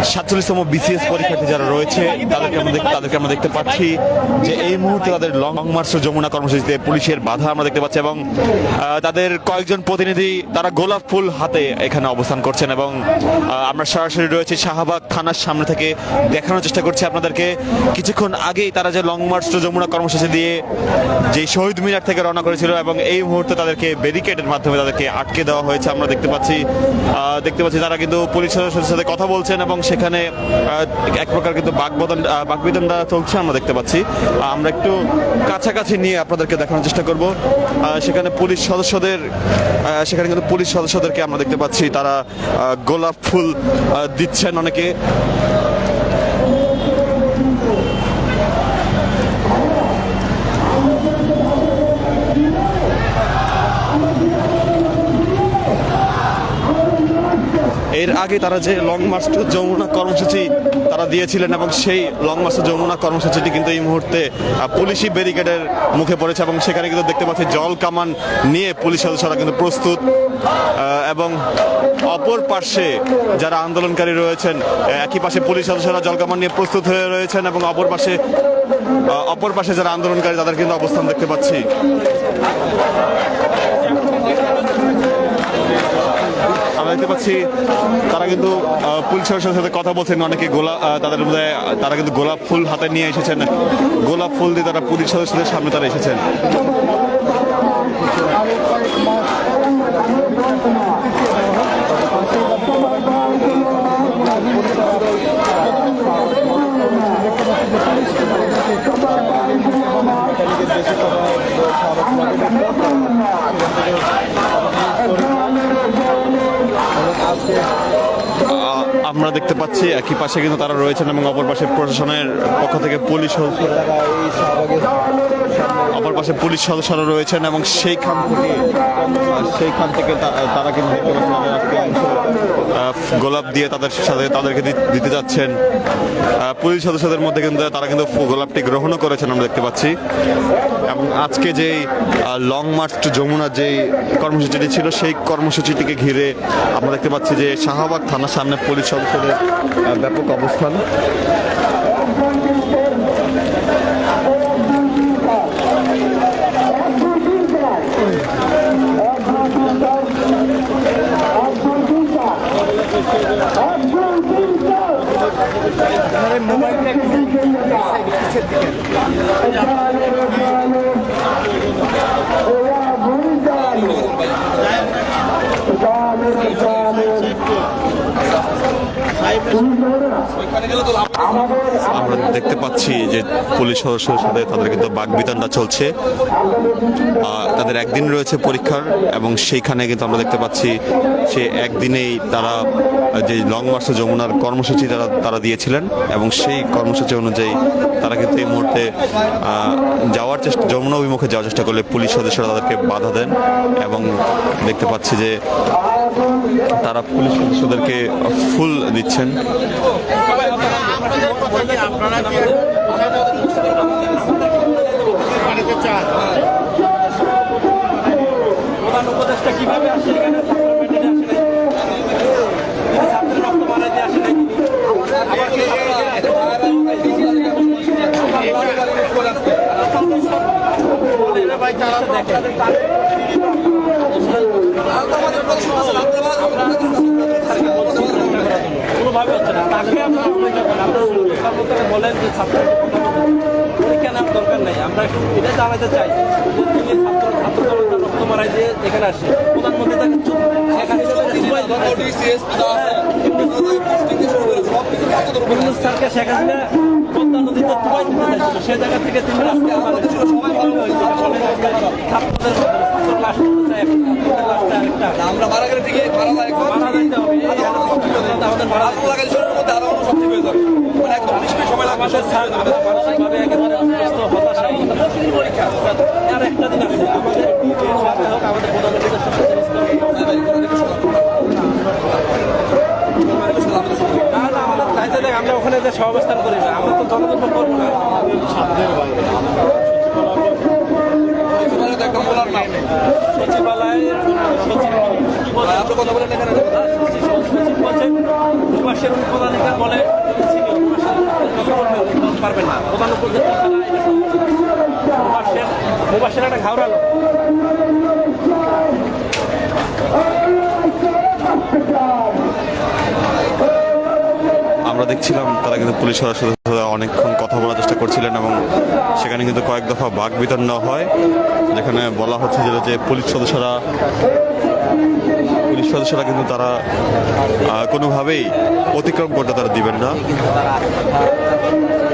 47তম BCS পরীক্ষার্থী যারা রয়েছে তাদেরকে আমরা দেখতে পাচ্ছি যে এই মুহূর্তে তাদের লং মার্চ যমুনা কর্মসূচিতে পুলিশের বাধা আমরা দেখতে পাচ্ছি এবং তাদের কয়েকজন প্রতিনিধি তারা গোলাপ ফুল হাতে এখানে অবস্থান করছেন এবং আমরা সরাসরি রয়েছে শাহবাগ থানার সামনে থেকে দেখানোর চেষ্টা করছি আপনাদেরকে। কিছুক্ষণ আগেই তারা যে লং মার্চ যমুনা কর্মসূচি দিয়ে যে শহীদ মিনার থেকে রওনা করেছিল এবং এই মুহূর্তে তাদেরকে ব্যারিকেডের মাধ্যমে তাদেরকে আটকে দেওয়া হয়েছে। আমরা দেখতে পাচ্ছি তারা কিন্তু পুলিশ সদস্যদের সাথে কথা বলছেন এবং সেখানে এক প্রকার কিন্তু বাকবিতণ্ডা চলছে আমরা দেখতে পাচ্ছি। আমরা একটু কাছাকাছি নিয়ে আপনাদেরকে দেখানোর চেষ্টা করব। সেখানে কিন্তু পুলিশ সদস্যদেরকে আমরা দেখতে পাচ্ছি তারা গোলাপ ফুল দিচ্ছেন অনেকে। এর আগে তারা যে লং মার্চ টু যমুনা কর্মসূচি তারা দিয়েছিলেন এবং সেই লং মার্চ টু যমুনা কর্মসূচিটি কিন্তু এই মুহূর্তে পুলিশি ব্যারিকেডের মুখে পড়েছে এবং সেখানে কিন্তু দেখতে পাচ্ছি জল কামান নিয়ে পুলিশ সদস্যরা কিন্তু প্রস্তুত এবং অপর পাশে যারা আন্দোলনকারী রয়েছেন একই পাশে পুলিশ সদস্যরা জল কামান নিয়ে প্রস্তুত হয়ে রয়েছেন এবং অপর পাশে যারা আন্দোলনকারী তাদের কিন্তু অবস্থান দেখতে পাচ্ছি। আমরা দেখতে পাচ্ছি তারা কিন্তু পুলিশ সদস্যদের সাথে কথা বলছেন অনেকে তারা কিন্তু গোলাপ ফুল হাতে নিয়ে এসেছেন। গোলাপ ফুল দিয়ে তারা পুলিশ সদস্যদের সামনে তারা এসেছেন। আমরা দেখতে পাচ্ছি একই পাশে কিন্তু তারা রয়েছেন এবং অপর পাশে প্রশাসনের পক্ষ থেকে অপর পাশে পুলিশ সদস্যরা রয়েছেন এবং সেইখান থেকে তারা কিন্তু দেখতে পাচ্ছেন গোলাপ দিয়ে তাদেরকে দিতে যাচ্ছেন। পুলিশ সদস্যদের মধ্যে কিন্তু তারা কিন্তু গোলাপটি গ্রহণও করেছেন আমরা দেখতে পাচ্ছি। এবং আজকে যে লং মার্চ টু যমুনার যে কর্মসূচিটি ছিল সেই কর্মসূচিটিকে ঘিরে আমরা দেখতে পাচ্ছি যে শাহবাগ থানার সামনে পুলিশ সদস্যদের ব্যাপক অবস্থান। আমরা দেখতে পাচ্ছি যে পুলিশ সদস্যদের সাথে তাদের কিন্তু বাকবিতণ্ডা চলছে। তাদের একদিন রয়েছে পরীক্ষার এবং সেইখানে কিন্তু আমরা দেখতে পাচ্ছি সে একদিনেই তারা যে লং মার্চ যমুনার কর্মসূচি তারা দিয়েছিলেন এবং সেই কর্মসূচি অনুযায়ী তারা কিন্তু এই মুহূর্তে যমুনা অভিমুখে যাওয়ার চেষ্টা করলে পুলিশ সদস্যরা তাদেরকে বাধা দেন এবং দেখতে পাচ্ছি যে তারা পুলিশ সদস্যদেরকে ফুল দিচ্ছেন। প্রধান উপদেষ্টা কিভাবে আসে কোনোভাবে হচ্ছে না। তাকে আপনারা বলেন যে ছাত্র পরীক্ষা নেওয়ার দরকার নেই। আমরা এটা জানাতে চাই যে তিনি ছাত্র রক্ত মারাই দিয়ে এখানে আসে প্রধানমন্ত্রী তাকে স্যারকে শেখ হাসিনা পদ্মা নদীতে তুবাই দিতে চাইছিল সে জায়গা থেকে তিনি ছাত্রদের লাশ করতে চাই আরেকটা আমরা মারা গেলে ঠিক মারা যাইতে হবে আমাদের মারা লাগালে মধ্যে আরো সবচেয়ে হয়ে যাবে মানে একদম সময় লাগবে মানসিকভাবে একেবারে হতাশায় পরীক্ষা আর একটা দিন আছে আমাদের আমাদের প্রধানমন্ত্রীদের সাথে আমরা ওখানে যে সহাবস্থান করি না আমরা তো জনদর্প করবো না সচিবালয় সচিব কথা বলেন এখানে সচিব বলছেন প্রধানিকা বলে হাওড়ালো। আমরা দেখছিলাম তারা কিন্তু পুলিশ সদস্যদের সাথে অনেকক্ষণ কথা বলার চেষ্টা করছিলেন এবং সেখানে কিন্তু কয়েক দফা বাক বিতরণ হয়, যেখানে বলা হচ্ছে যে পুলিশ সদস্যরা কিন্তু তারা কোনোভাবেই অতিক্রম করতে তারা দিবেন না।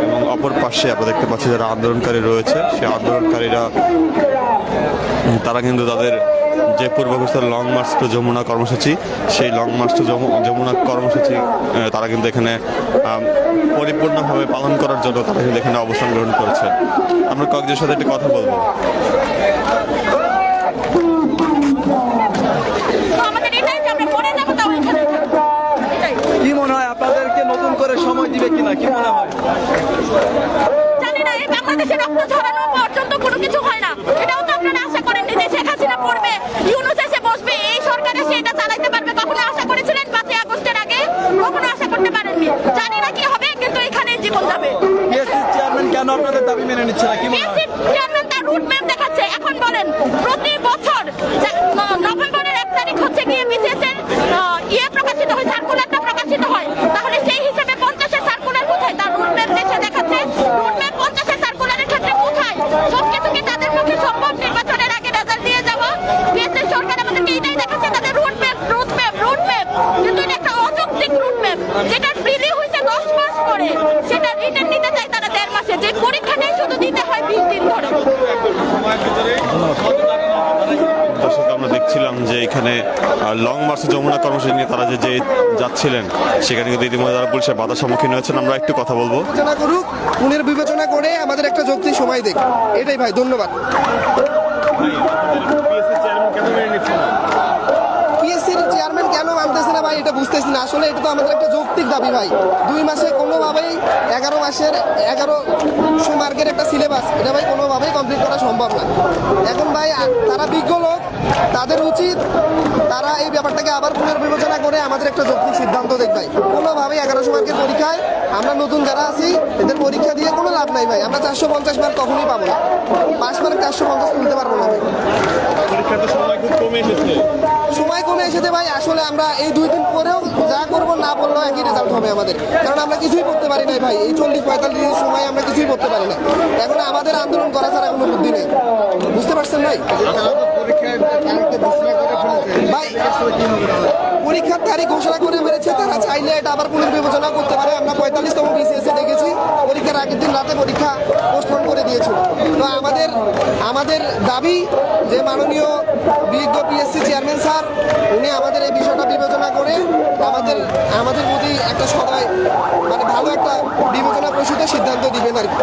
এবং অপর পাশে আমরা দেখতে পাচ্ছি যারা আন্দোলনকারী রয়েছে, সেই আন্দোলনকারীরা তারা কিন্তু তাদের যে পূর্ব ঘোষিত লং মার্চ টু যমুনা কর্মসূচি, সেই লং মার্চ টু যমুনা কর্মসূচি তারা কিন্তু এখানে পরিপূর্ণভাবে পালন করার জন্য তারা কিন্তু এখানে অবস্থান গ্রহণ করেছে। আমরা কয়েকজনের সাথে একটু কথা বলবো। কি মনে হয় আপনাদেরকে নতুন করে সময় দিবে কিনা, কি মনে হয়? জানি না, এই বাংলাদেশে রক্ত ঝরানো পর্যন্ত কোনো কিছু হয় না। এটাও তো আপনারা আশা করেননি যে শেখ হাসিনা পড়বে, ইউনূস এসে বসবে, এই সরকার এসে এটা চালাইতে পারবে। কখনো আশা করেছিলেন 5 আগস্টের আগে? কখনো আশা করতে পারেননি। জানি না কি হবে, কিন্তু এখানে জীবন যাবে। পিএসসি চেয়ারম্যান কেন আপনাদের দাবি মেনে নিচ্ছে না, কি মনে হয়? পিএসসি চেয়ারম্যান তার রুট ম্যাপ দেখাচ্ছে। এখন বলেন, প্রতি বছর নভেম্বরের 1 তারিখ হচ্ছে গিয়ে বিসিএস এর প্রকাশিত হয়, সার্কুলারটা প্রকাশিত হয়। তাহলে সেই হিসেবে 50-এর সার্কুলার কোথায়? তার রুট ম্যাপ দেশে দেখাচ্ছে। রুট ম্যাপ 50-এর সার্কুলারের ক্ষেত্রে কোথায়? সবকিছু কি তাদের পক্ষে সম্ভব নির্বাচনের আগে রেজাল্ট দিয়ে যাওয়া? পিএসসি সরকার আমাদেরকে এটাই দেখাচ্ছে, তাদের রুট ম্যাপ। কিন্তু এটা একটা অযৌক্তিক রুট ম্যাপ, যেটা প্রিলি হয়েছে 10 মাস পরে, সেটা রিটার্ন নিতে চায় তারা 1.5 মাসে। যে পরীক্ষাটাই শুধু দিতে হয় 20 দিন ধরে। দর্শক, আমরা দেখছিলাম যে এখানে লং মার্চ যমুনা কর্মসূচি নিয়ে তারা যে যাচ্ছিলেন, সেখানে কিন্তু ইতিমধ্যে তারা পুলিশের বাধার সম্মুখীন হয়েছেন। আমরা একটু কথা বলবো। বিবেচনা করুক, পুনর্বিবেচনা করে আমাদের একটা যৌক্তিক সময় দেখ, এটাই ভাই। ধন্যবাদ। পিএসসির চেয়ারম্যান কেন মানতেছে না ভাই, এটা বুঝতেছি না। আসলে এটা তো আমাদের একটা যৌক্তিক দাবি ভাই। 2 মাসে কোনোভাবেই 11 মাসের 1100 মার্কের একটা সিলেবাস, এটা ভাই কোনোভাবেই কমপ্লিট করা সম্ভব না। এখন ভাই তারা বিজ্ঞ লোক, তাদের উচিত তারা এই ব্যাপারটাকে আবার পুনর্বিবেচনা করে আমাদের একটা যৌক্তিক সিদ্ধান্ত দেখ ভাই। কোনোভাবেই 1100 মার্কের পরীক্ষায় আমরা নতুন যারা আছি এদের পরীক্ষা দিয়ে কোনো লাভ নাই ভাই। আমরা 450 মার্ক কখনোই পাবো না। 5 মার্ক 450 তুলতে পারবো না ভাই। পরীক্ষার তো সময় খুব কমে এসেছে। সময় কমে এসেছে ভাই। আসলে আমরা এই 2 দিন পরেও যা করবো না বললেও একই রেজাল্ট হবে আমাদের, কারণ আমরা কিছুই করতে পারি নাই ভাই। এই 40-45 দিনের সময় আমরা কিছুই করতে পারি না। এখন আমাদের আন্দোলন করা ছাড়া কোনো বুদ্ধি নেই। বুঝতে পারছেন ভাই? ভাই পরীক্ষার তারিখ ঘোষণা করে মেরেছে, তারা চাইলে এটা আবার পুনর্বিবেচনা করতে পারে। আমরা 45তম বিসিএস দেখেছি, পরীক্ষার আগের দিন রাতে পরীক্ষা পোস্টপোন করে দিয়েছিল। তো আমাদের দাবি যে মাননীয় বিজ্ঞ পিএসসি চেয়ারম্যান স্যার, উনি আমাদের এই বিষয়টা বিবেচনা করে আমাদের প্রতি একটা সবাই মানে ভালো একটা বিবেচনা প্রসূত সিদ্ধান্ত দিবেন আর কি।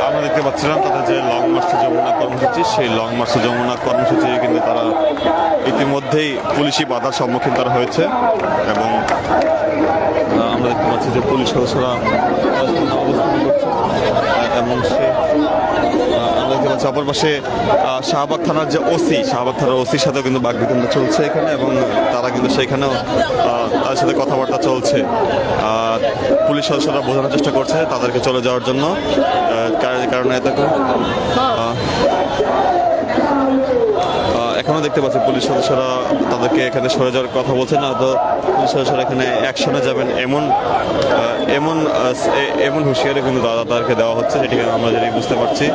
আমরা দেখতে পাচ্ছিলাম তাদের যে লং মার্চ টু যমুনা কর্মসূচি, সেই লং মার্চ টু যমুনা কর্মসূচি কিন্তু তারা ইতিমধ্যেই পুলিশি বাধার সম্মুখীন তারা হয়েছে। এবং আমরা দেখতে পাচ্ছি যে পুলিশ সদস্যরা অবস্থান করছে এবং আমরা দেখতে পাচ্ছি অপর পাশে শাহবাগ থানার যে শাহবাগ থানার ওসির সাথেও কিন্তু বাকবিতণ্ডা চলছে এখানে, এবং তারা কিন্তু সেখানেও তাদের সাথে কথাবার্তা চলছে। পুলিশ সদস্যরা বোঝানোর চেষ্টা করছে তাদেরকে চলে যাওয়ার জন্য, কারণ এখনো দেখতে পাচ্ছি পুলিশ সদস্যরা তাদেরকে এখানে সরে যাওয়ার কথা বলছে না। তো পুলিশ সদস্যরা এখানে অ্যাকশনে যাবেন এমন হুঁশিয়ারি কিন্তু তাদেরকে দেওয়া হচ্ছে, সেটি আমরা যেটি বুঝতে পারছি।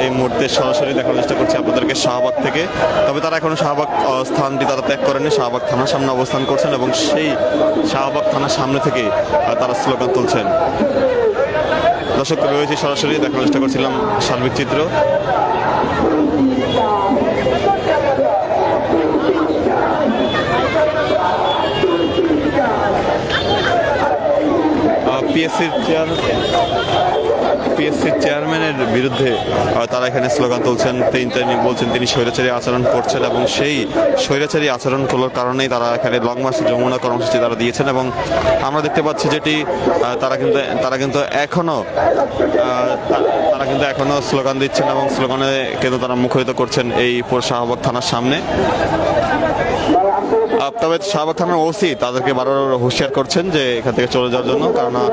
এই মুহূর্তে সরাসরি দেখানোর চেষ্টা করছি আপনাদেরকে শাহবাগ থেকে। তবে তারা এখনো শাহবাগ স্থানটি তারা ত্যাগ করেনি, শাহবাগ থানার সামনে অবস্থান করছেন এবং সেই শাহবাগ থানার সামনে থেকে তারা স্লোগান তুলছেন। দর্শক, রয়েছে সরাসরি দেখানোর চেষ্টা করছিলাম সার্বিক চিত্র। পিএসসির চেয়ারম্যানের বিরুদ্ধে তারা এখানে স্লোগান তুলছেন। তিনি বলছেন তিনি স্বৈরাচারী আচরণ করছেন এবং সেই স্বৈরাচারী আচরণ করার কারণেই তারা এখানে লং মার্চ যমুনা কর্মসূচি তারা দিয়েছেন। এবং আমরা দেখতে পাচ্ছি যেটি তারা কিন্তু এখনো স্লোগান দিচ্ছেন এবং স্লোগানে কিন্তু তারা মুখরিত করছেন এই শাহবাগ থানার সামনে। তবে শাহবাগ থানার ওসি তাদেরকে বারবার হুঁশিয়ার করছেন যে এখান থেকে চলে যাওয়ার জন্য, কেননা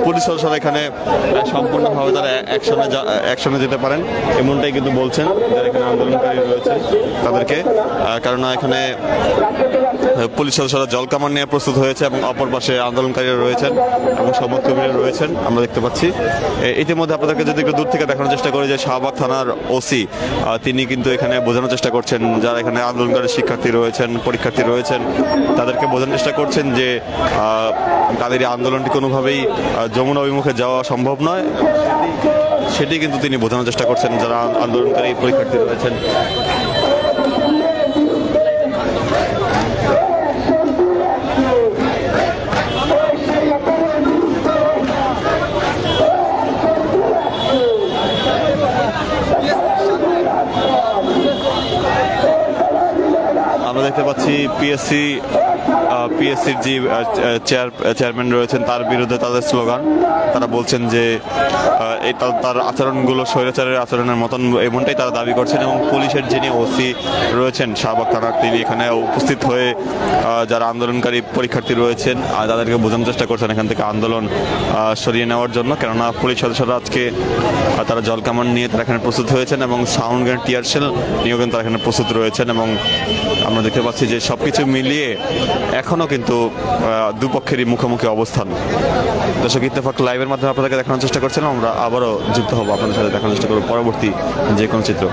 পুলিশ সদস্যরা এখানে সম্পূর্ণভাবে তারা অ্যাকশনে যেতে পারেন এমনটাই কিন্তু বলছেন যারা এখানে আন্দোলনকারী রয়েছেন তাদেরকে। কেননা এখানে পুলিশ সদস্যরা জলকামান নিয়ে প্রস্তুত হয়েছে এবং অপর পাশে আন্দোলনকারীরা রয়েছেন এবং সমর্থকরা রয়েছেন আমরা দেখতে পাচ্ছি। ইতিমধ্যে আপনাদেরকে যদি একটু দূর থেকে দেখানোর চেষ্টা করি যে শাহবাগ থানার ওসি তিনি কিন্তু এখানে বোঝানোর চেষ্টা করছেন যারা এখানে আন্দোলনকারী শিক্ষার্থী রয়েছেন, পরীক্ষার্থী রয়েছেন, তাদেরকে বোঝানোর চেষ্টা করছেন যে তাদের এই আন্দোলনটি কোনোভাবেই যমুনা অভিমুখে যাওয়া সম্ভব নয়, সেটি কিন্তু তিনি বোঝানোর চেষ্টা করছেন যারা আন্দোলনকারী পরীক্ষার্থী রয়েছেন। আমরা দেখতে পাচ্ছি পিএসসির যে চেয়ারম্যান রয়েছেন তার বিরুদ্ধে তাদের স্লোগান। তারা বলছেন যে তার আচরণগুলো স্বৈরাচারের আচরণের মতন, এমনটাই তারা দাবি করছেন। এবং পুলিশের যিনি ওসি রয়েছেন শাহবাগ থানার, তিনি এখানে উপস্থিত হয়ে যারা আন্দোলনকারী পরীক্ষার্থী রয়েছেন তাদেরকে বোঝানোর চেষ্টা করছেন এখান থেকে আন্দোলন সরিয়ে নেওয়ার জন্য, কেননা পুলিশ সদস্যরা আজকে তারা জলকামান নিয়ে তারা এখানে প্রস্তুত হয়েছেন এবং সাউন্ড গ্রেনেড, টিয়ার শেল নিয়েও কিন্তু তারা এখানে প্রস্তুত রয়েছেন। এবং আমরা দেখতে পাচ্ছি যে সবকিছু মিলিয়ে এখনো কিন্তু দুপক্ষেরই মুখোমুখি অবস্থান। দর্শক, ইত্তেফাক লাইভের মাধ্যমে আপনাদেরকে দেখানোর চেষ্টা করছিলাম, আমরা আবারও যুক্ত হব আপনাদের সাথে দেখানোর চেষ্টা করব পরবর্তী যে কোনো চিত্র।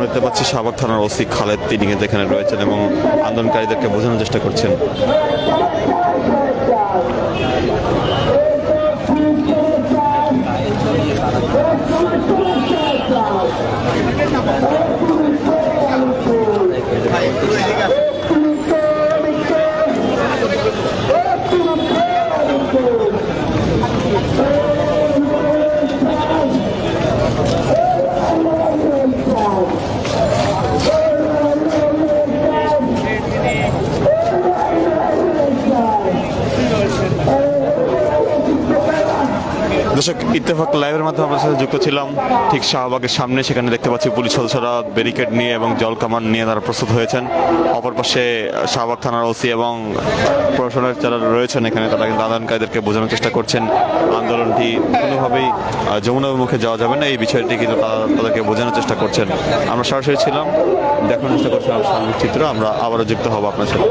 দেখতে পাচ্ছি শাহবাগ থানার ওসি খালেদ, তিনি কিন্তু এখানে রয়েছেন এবং আন্দোলনকারীদেরকে বোঝানোর চেষ্টা করছেন। দর্শক, ইত্তেফাক লাইভের মাধ্যমে আপনার সাথে যুক্ত ছিলাম ঠিক শাহবাগের সামনে। সেখানে দেখতে পাচ্ছি পুলিশ সদস্যরা ব্যারিকেড নিয়ে এবং জল কামান নিয়ে তারা প্রস্তুত হয়েছেন। অপর পাশে শাহবাগ থানার ওসি এবং প্রশাসনের যারা রয়েছেন এখানে তারা কিন্তু আন্দোলনকারীদেরকে বোঝানোর চেষ্টা করছেন আন্দোলনটি কোনোভাবেই যমুনা অভিমুখে যাওয়া যাবে না, এই বিষয়টি কিন্তু তাদেরকে বোঝানোর চেষ্টা করছেন। আমরা সরাসরি ছিলাম, দেখানোর চেষ্টা করছিলাম সামগ্রিক চিত্র। আমরা আবারও যুক্ত হব আপনার সাথে।